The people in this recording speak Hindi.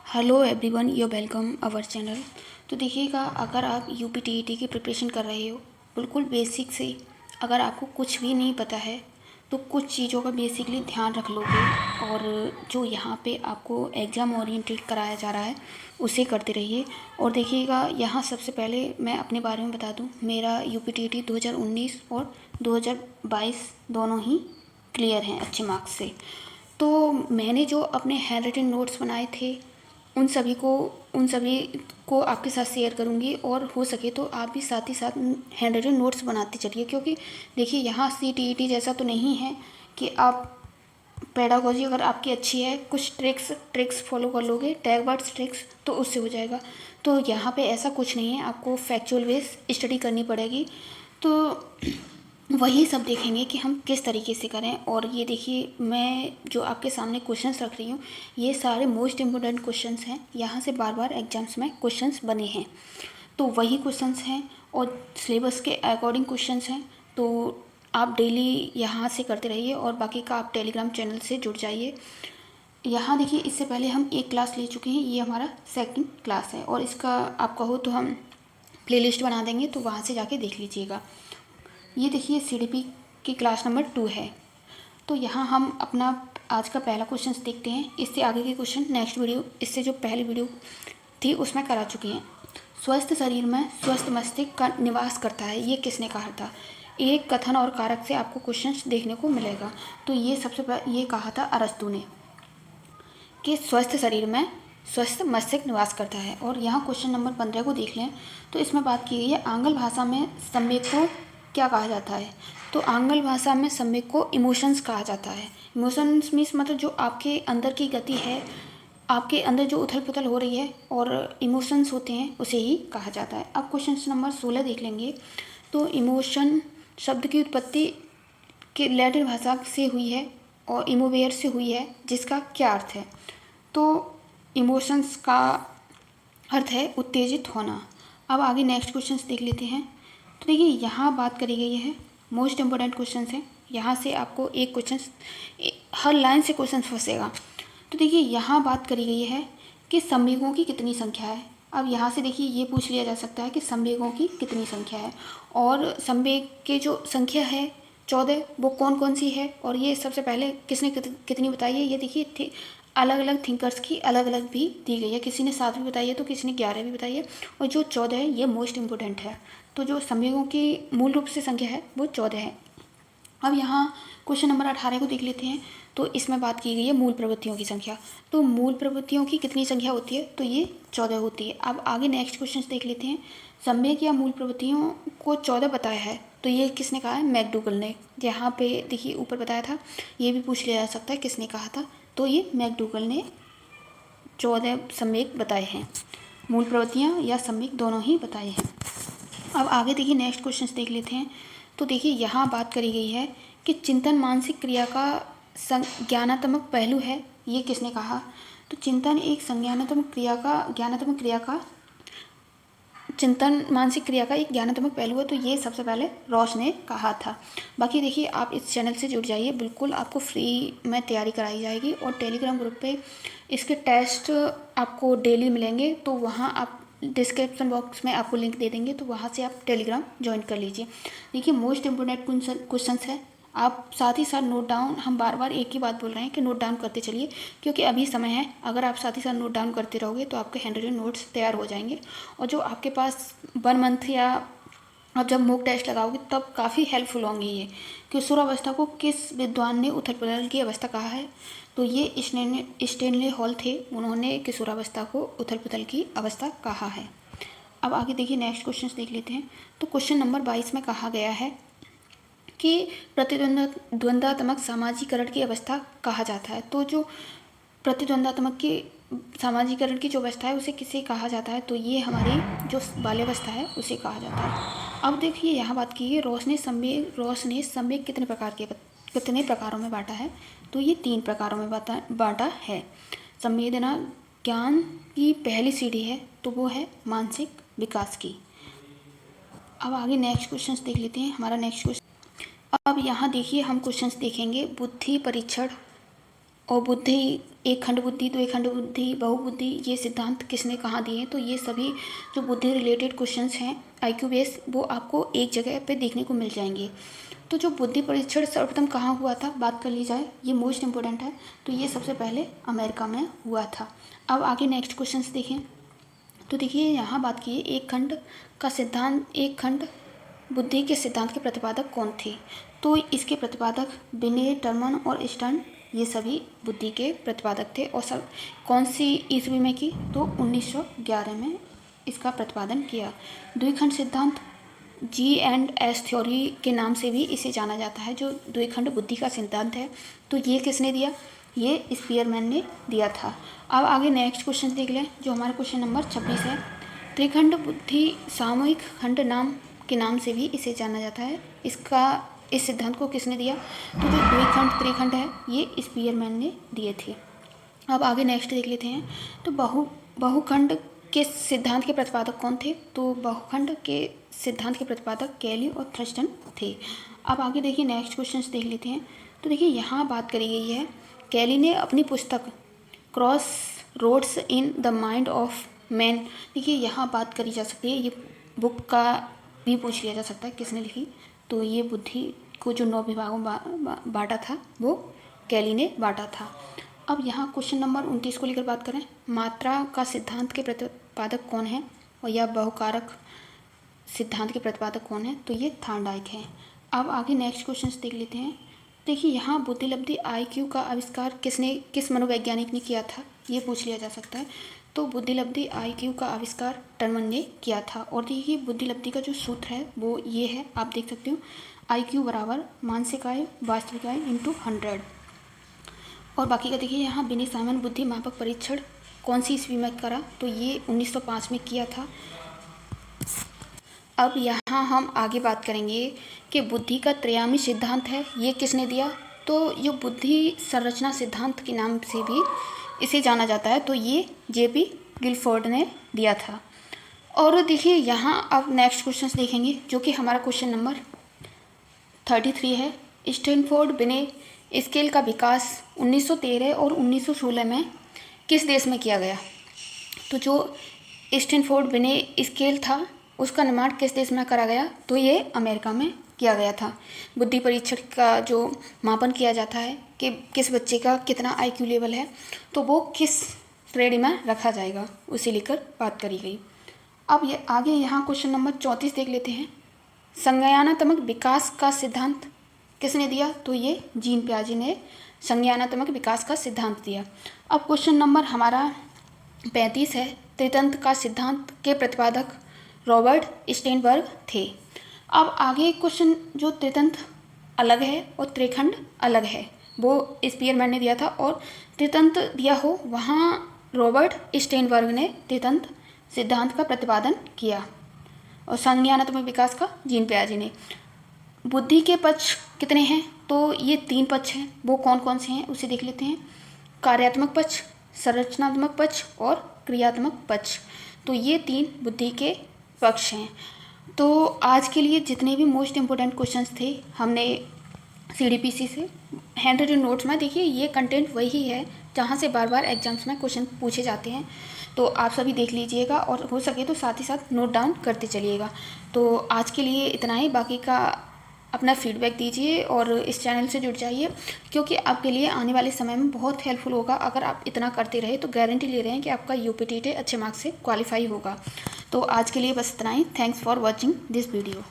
Hello everyone, you welcome our channel. तो देखिएगा, अगर आप यूपीटीईटी की प्रिपरेशन कर रहे हो बिल्कुल बेसिक से, अगर आपको कुछ भी नहीं पता है तो कुछ चीज़ों का बेसिकली ध्यान रख लोगे और जो यहाँ पे आपको एग्ज़ाम ओरिएंटेड कराया जा रहा है उसे करते रहिए। और देखिएगा, यहाँ सबसे पहले मैं अपने बारे में बता दूँ, मेरा यूपीटीईटी 2019 और 2022 दोनों ही क्लियर हैं अच्छे मार्क्स से। तो मैंने जो अपने हैंड रिटन नोट्स बनाए थे उन सभी को आपके साथ शेयर करूंगी, और हो सके तो आप भी साथ ही साथ हैंड रिटन नोट्स बनाते चलिए। क्योंकि देखिए, यहाँ सीटीईटी जैसा तो नहीं है कि आप पेडागोजी अगर आपकी अच्छी है, कुछ ट्रिक्स फॉलो कर लोगे, टैग वर्ड्स ट्रिक्स, तो उससे हो जाएगा। तो यहाँ पे ऐसा कुछ नहीं है, आपको फैक्चुअल बेस स्टडी करनी पड़ेगी। तो वही सब देखेंगे कि हम किस तरीके से करें। और ये देखिए, मैं जो आपके सामने क्वेश्चंस रख रही हूँ ये सारे मोस्ट इम्पोर्टेंट क्वेश्चंस हैं, यहाँ से बार बार एग्जाम्स में क्वेश्चंस बने हैं, तो वही क्वेश्चंस हैं और सिलेबस के अकॉर्डिंग क्वेश्चंस हैं। तो आप डेली यहाँ से करते रहिए और बाकी का आप टेलीग्राम चैनल से जुड़ जाइए। यहाँ देखिए, इससे पहले हम एक क्लास ले चुके हैं, ये हमारा सेकंड क्लास है, और इसका आप कहो तो हम प्लेलिस्ट बना देंगे, तो वहाँ से जाके देख लीजिएगा। ये देखिए, सीडीपी की क्लास नंबर 2 है। तो यहाँ हम अपना आज का पहला क्वेश्चन देखते हैं। इससे आगे के क्वेश्चन नेक्स्ट वीडियो, इससे जो पहली वीडियो थी उसमें करा चुके हैं। स्वस्थ शरीर में स्वस्थ मस्तिष्क का निवास करता है, ये किसने कहा था? एक कथन और कारक से आपको क्वेश्चन देखने को मिलेगा। तो ये सबसे पहले ये कहा था अरस्तु ने कि स्वस्थ शरीर में स्वस्थ मस्तिष्क निवास करता है। और यहाँ क्वेश्चन नंबर 15 को देख लें, तो इसमें बात की गई है आंग्ल भाषा में संवेग को क्या कहा जाता है। तो आंग्ल भाषा में संवेग को इमोशंस कहा जाता है। इमोशंस मीन्स मतलब जो आपके अंदर की गति है, आपके अंदर जो उथल पुथल हो रही है और इमोशंस होते हैं, उसे ही कहा जाता है। अब क्वेश्चन नंबर 16 देख लेंगे। तो इमोशन शब्द की उत्पत्ति के लैटिन भाषा से हुई है और इमोवेयर से हुई है, जिसका क्या अर्थ है? तो इमोशंस का अर्थ है उत्तेजित होना। अब आगे नेक्स्ट क्वेश्चंस देख लेते हैं। तो देखिए, यहाँ बात करी गई है, मोस्ट इम्पोर्टेंट क्वेश्चंस हैं। यहाँ से आपको एक क्वेश्चन, हर लाइन से क्वेश्चन फंसेगा। तो देखिए, यहाँ बात करी गई है कि संवेगों की कितनी संख्या है। अब यहाँ से देखिए, ये पूछ लिया जा सकता है कि संवेगों की कितनी संख्या है, और संवेग की जो संख्या है 14, वो कौन कौन सी है, और ये सबसे पहले किसने कितनी बताई है। ये देखिए, अलग अलग थिंकर्स की अलग अलग भी दी गई है। किसी ने 7 भी बताई है तो किसी ने 11 भी बताई है, और जो 14 है ये मोस्ट इम्पोर्टेंट है। तो जो संवेगों की मूल रूप से संख्या है वो 14 है। अब यहाँ क्वेश्चन नंबर 18 को देख लेते हैं। तो इसमें बात की गई है मूल प्रवृत्तियों की संख्या। तो मूल प्रवृत्तियों की कितनी संख्या होती है? तो ये 14 होती है। अब आगे नेक्स्ट क्वेश्चन देख लेते हैं। संवेग या मूल प्रवृत्तियों को 14 बताया है, तो ये किसने कहा है? मैकडूगल ने। यहाँ पे देखिए, ऊपर बताया था, ये भी पूछ लिया जा सकता है किसने कहा था। तो ये मैकडूगल ने 14 संवेग बताए हैं, मूल प्रवृत्तियाँ या संवेग दोनों ही बताए हैं। अब आगे देखिए, नेक्स्ट क्वेश्चन देख लेते हैं। तो देखिए, यहाँ बात करी गई है कि चिंतन मानसिक क्रिया का संज्ञानात्मक पहलू है, ये किसने कहा? तो चिंतन एक संज्ञानात्मक क्रिया का चिंतन मानसिक क्रिया का एक ज्ञानात्मक पहलू है, तो ये सबसे पहले रॉस ने कहा था। बाकी देखिए, आप इस चैनल से जुड़ जाइए, बिल्कुल आपको फ्री में तैयारी कराई जाएगी, और टेलीग्राम ग्रुप पे इसके टेस्ट आपको डेली मिलेंगे। तो वहाँ आप डिस्क्रिप्शन बॉक्स में आपको लिंक दे देंगे, तो वहाँ से आप टेलीग्राम ज्वाइन कर लीजिए। देखिए, मोस्ट इम्पोर्टेंट क्वेश्चंस है, आप साथ ही साथ नोट डाउन, हम बार बार एक ही बात बोल रहे हैं कि नोट डाउन करते चलिए, क्योंकि अभी समय है। अगर आप साथ ही साथ नोट डाउन करते रहोगे तो आपके हैंड रिटन नोट्स तैयार हो जाएंगे, और जो आपके पास 1 मंथ या आप जब मॉक टेस्ट लगाओगे तब काफ़ी हेल्पफुल होंगे ये। किशोरावस्था को किस विद्वान ने उथल पुथल की अवस्था कहा है? तो ये स्टेनले हॉल थे, उन्होंने किशोरावस्था को उथल पुथल की अवस्था कहा है। अब आगे देखिए, नेक्स्ट क्वेश्चन देख लेते हैं। तो क्वेश्चन नंबर 22 में कहा गया है कि प्रतिद्वंदात्मक सामाजिकरण की अवस्था कहा जाता है। तो जो प्रतिद्वंदात्मक की सामाजिकरण की जो अवस्था है उसे किसे कहा जाता है? तो ये हमारी जो बाल्यावस्था है उसे कहा जाता है। अब देखिए, यहाँ बात की है, रॉस ने संवेग कितने प्रकारों में बांटा है? तो ये 3 प्रकारों में बांटा है। संवेदना ज्ञान की पहली सीढ़ी है, तो वो है मानसिक विकास की। अब आगे नेक्स्ट क्वेश्चन देख लेते हैं। हमारा नेक्स्ट क्वेश्चन, अब यहाँ देखिए, हम क्वेश्चंस देखेंगे बुद्धि परीक्षण और बुद्धि, एक खंड बुद्धि, दो खंड बुद्धि, बहुबुद्धि, ये सिद्धांत किसने कहाँ दिए हैं। तो ये सभी जो बुद्धि रिलेटेड क्वेश्चंस हैं IQ बेस, वो आपको एक जगह पे देखने को मिल जाएंगे। तो जो बुद्धि परीक्षण सर्वप्रथम कहाँ हुआ था, बात कर ली जाए, ये मोस्ट इम्पोर्टेंट है। तो ये सबसे पहले अमेरिका में हुआ था। अब आगे नेक्स्ट क्वेश्चंस देखें। तो देखिए यहाँ बात की एक खंड का सिद्धांत, एक खंड बुद्धि के सिद्धांत के प्रतिपादक कौन थे। तो इसके प्रतिपादक बिने, टर्मन और स्टर्न, ये सभी बुद्धि के प्रतिपादक थे। और सब कौन सी ईस्वी में की, तो 1911 में इसका प्रतिपादन किया। द्विखंड सिद्धांत G&S थ्योरी के नाम से भी इसे जाना जाता है, जो द्विखंड बुद्धि का सिद्धांत है। तो ये किसने दिया, ये स्पीयरमैन ने दिया था। अब आगे नेक्स्ट क्वेश्चन देख लें, जो हमारा क्वेश्चन नंबर 26 है। त्रिखंड बुद्धि सामूहिक खंड नाम के नाम से भी इसे जाना जाता है। इस सिद्धांत को किसने दिया, तो जो द्विखंड त्रिखंड है ये स्पीयरमैन ने दिए थे। अब आगे नेक्स्ट देख लेते हैं। तो बहुखंड के सिद्धांत के प्रतिपादक कौन थे। तो बहुखंड के सिद्धांत के प्रतिपादक कैली और थर्स्टन थे। अब आगे देखिए नेक्स्ट क्वेश्चन देख लेते हैं। तो देखिए यहाँ बात करी गई है, कैली ने अपनी पुस्तक crossroads in the mind of man, देखिए यहाँ बात करी जा सकती है, ये बुक का भी पूछ लिया जा सकता है किसने लिखी। तो ये बुद्धि को जो 9 विभागों बांटा था वो कैली ने बांटा था। अब यहाँ क्वेश्चन नंबर 29 को लेकर बात करें, मात्रा का सिद्धांत के प्रतिपादक कौन है, और यह बहुकारक सिद्धांत के प्रतिपादक कौन है। तो ये थॉर्नडाइक है। अब आगे नेक्स्ट क्वेश्चन देख लेते हैं। देखिए यहाँ बुद्धिलब्धि IQ का आविष्कार किस मनोवैज्ञानिक ने किया था, ये पूछ लिया जा सकता है। तो बुद्धिलब्धि IQ का आविष्कार टर्मन ने किया था। और देखिए बुद्धिलब्धि का जो सूत्र है वो ये है, आप देख सकते हो, IQ बराबर मानसिक आय वास्तविक आय × 100। और बाकी का देखिए यहाँ बिने सामान्य बुद्धि मापक परीक्षण कौन सी ईस्वी में करा, तो ये 1905 में किया था। अब यहाँ हम आगे बात करेंगे कि बुद्धि का त्रयामी सिद्धांत है, ये किसने दिया। तो ये बुद्धि संरचना सिद्धांत के नाम से भी इसे जाना जाता है। तो ये JP गिलफोर्ड ने दिया था। और देखिए यहाँ अब नेक्स्ट क्वेश्चन देखेंगे, जो कि हमारा क्वेश्चन नंबर 33 है। स्टैनफोर्ड बिने स्केल का विकास 1913 और 1916 में किस देश में किया गया। तो जो स्टैनफोर्ड बिने स्केल था उसका निर्माण किस देश में करा गया, तो ये अमेरिका में किया गया था। बुद्धि परीक्षण का जो मापन किया जाता है कि किस बच्चे का कितना IQ लेवल है, तो वो किस श्रेणी में रखा जाएगा, उसे लेकर बात करी गई। अब ये आगे यहाँ क्वेश्चन नंबर 34 देख लेते हैं। संज्ञानात्मक विकास का सिद्धांत किसने दिया, तो ये जीन पियाजे ने संज्ञानात्मक विकास का सिद्धांत दिया। अब क्वेश्चन नंबर हमारा 35 है। त्रितंत्र का सिद्धांत के प्रतिपादक रॉबर्ट स्टेनबर्ग थे। अब आगे क्वेश्चन, जो त्रितंत्र अलग है और त्रिखंड अलग है, वो स्पीयरमैन ने दिया था। और त्रितंत्र दिया हो वहाँ रॉबर्ट स्टेनबर्ग ने त्रितंत्र सिद्धांत का प्रतिपादन किया, और संज्ञानात्मक विकास का जीन पियाजे ने। बुद्धि के पक्ष कितने हैं, तो ये 3 पक्ष हैं। वो कौन कौन से हैं उसे देख लेते हैं। कार्यात्मक पक्ष, संरचनात्मक पक्ष और क्रियात्मक पक्ष। तो ये 3 बुद्धि के पक्ष हैं। तो आज के लिए जितने भी मोस्ट इम्पोर्टेंट क्वेश्चंस थे हमने CDPC से हैंड रिटन नोट्स में, देखिए ये कंटेंट वही है जहाँ से बार बार एग्जाम्स में क्वेश्चन पूछे जाते हैं। तो आप सभी देख लीजिएगा और हो सके तो साथ ही साथ नोट डाउन करते चलिएगा। तो आज के लिए इतना ही, बाकी का अपना फीडबैक दीजिए और इस चैनल से जुड़ जाइए, क्योंकि आपके लिए आने वाले समय में बहुत हेल्पफुल होगा। अगर आप इतना करते रहे तो गारंटी ले रहे हैं कि आपका UPTT अच्छे मार्क्स से क्वालिफाई होगा। तो आज के लिए बस इतना ही। Thanks for watching this video.